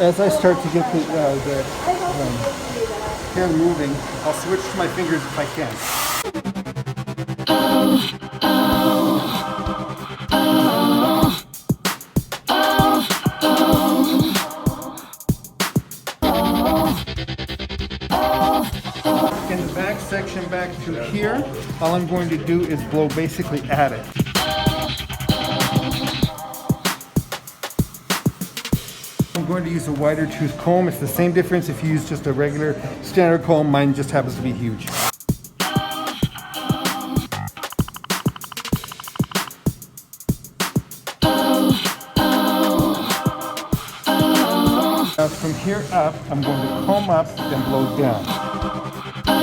As I start to get the hair moving, I'll switch to my fingers if I can. In the back section back to here, all I'm going to do is blow basically at it. I'm going to use a wider tooth comb. It's the same difference if you use just a regular standard comb. Mine just happens to be huge. Now from here up, I'm going to comb up and blow down.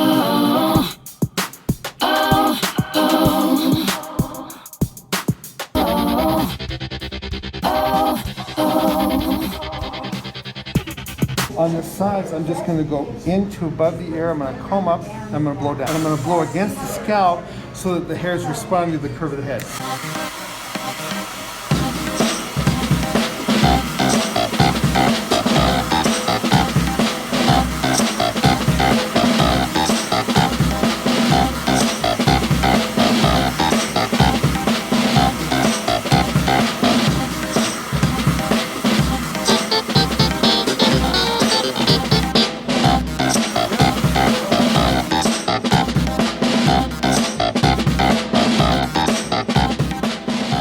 On the sides, I'm just going to go into above the ear. I'm going to comb up, and I'm going to blow down. And I'm going to blow against the scalp so that the hairs respond to the curve of the head.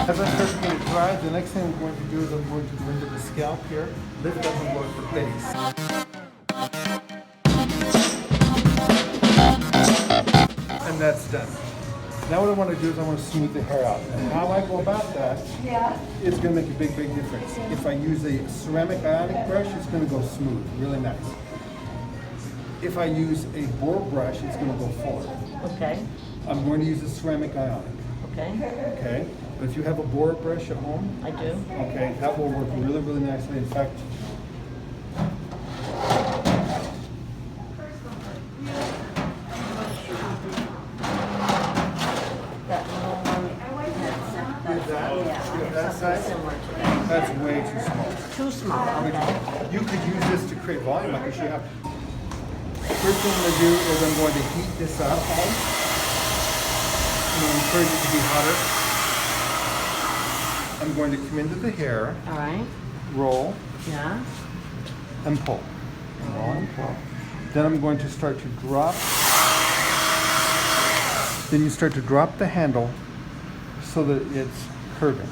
As I start to get it dry, the next thing I'm going to do is I'm going to go into the scalp here, lift up and go at the base. And that's done. Now what I want to do is I want to smooth the hair out. And how I go about that is going to make a big, big difference. If I use a ceramic Ionic brush, it's going to go smooth, really nice. If I use a boar brush, it's going to go forward. Okay. I'm going to use a ceramic Ionic. Okay. Okay? But if you have a boar brush at home, I do. okay, that will work really, really nicely. In fact, That little one. that size? Similar to that. That's way too small. Too small. Okay. You could use this to create volume. I can show you how. First thing I'm going to do is I'm going to heat this up. Okay. I'm going to encourage it to be hotter. I'm going to come into the hair, All right. roll, Yeah. and pull. Roll and pull. Then I'm going to start to drop. Then you start to drop the handle so that it's curving.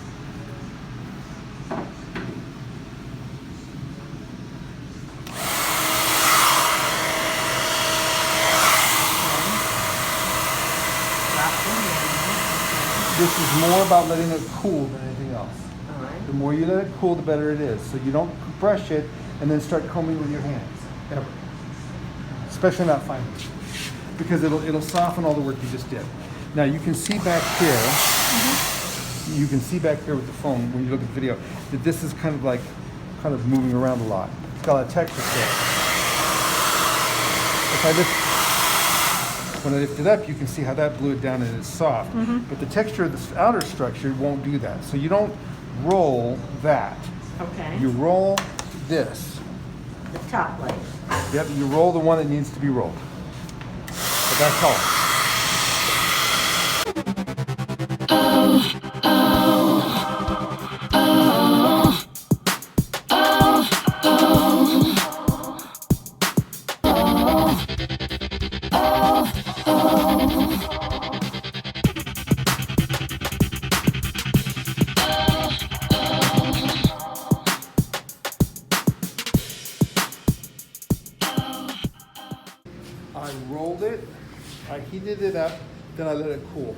This is more about letting it cool than anything else. All right. The more you let it cool, the better it is. So you don't brush it and then start combing with your hands, ever. Especially not finely, because it'll soften all the work you just did. Now you can see back here, you can see back here with the phone when you look at the video, that this is kind of moving around a lot. It's got a texture to it. When I lift it up, you can see how that blew it down and it's soft. But the texture of the outer structure won't do that. So you don't roll that. Okay. You roll this. The top layer. Yep, you roll the one that needs to be rolled. But that's all. I rolled it, I heated it up, then I let it cool.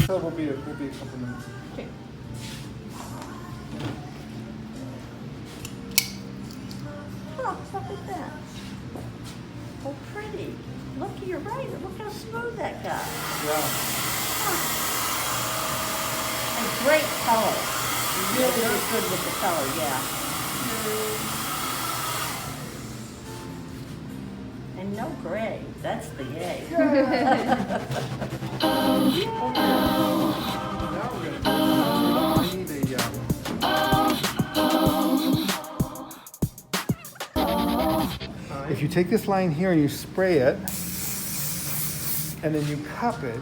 So we'll be a couple minutes. Okay. Oh, look at that. Oh, pretty. Look, you're right. Look how smooth that got. Yeah. And great color. You really did good with the color, yeah. And no gray. That's the A. Now we're gonna I need a. If you take this line here and you spray it, and then you cup it,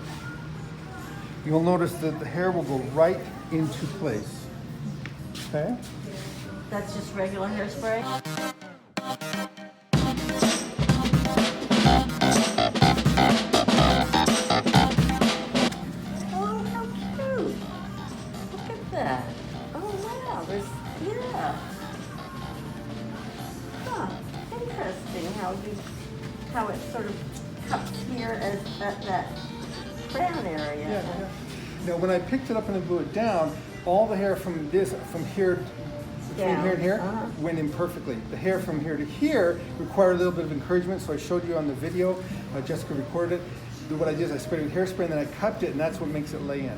you'll notice that the hair will go right into place. Okay? That's just regular hairspray? Oh, how cute. Look at that. Oh, wow. Yeah. Huh. Interesting how it sort of cups here as that crown area. Yeah. Now, when I picked it up and I blew it down, all the hair from here, between Down. here and here, Uh-huh. went in perfectly. The hair from here to here required a little bit of encouragement, so I showed you on the video. Jessica recorded it. What I did is I sprayed it with hairspray and then I cupped it, and that's what makes it lay in.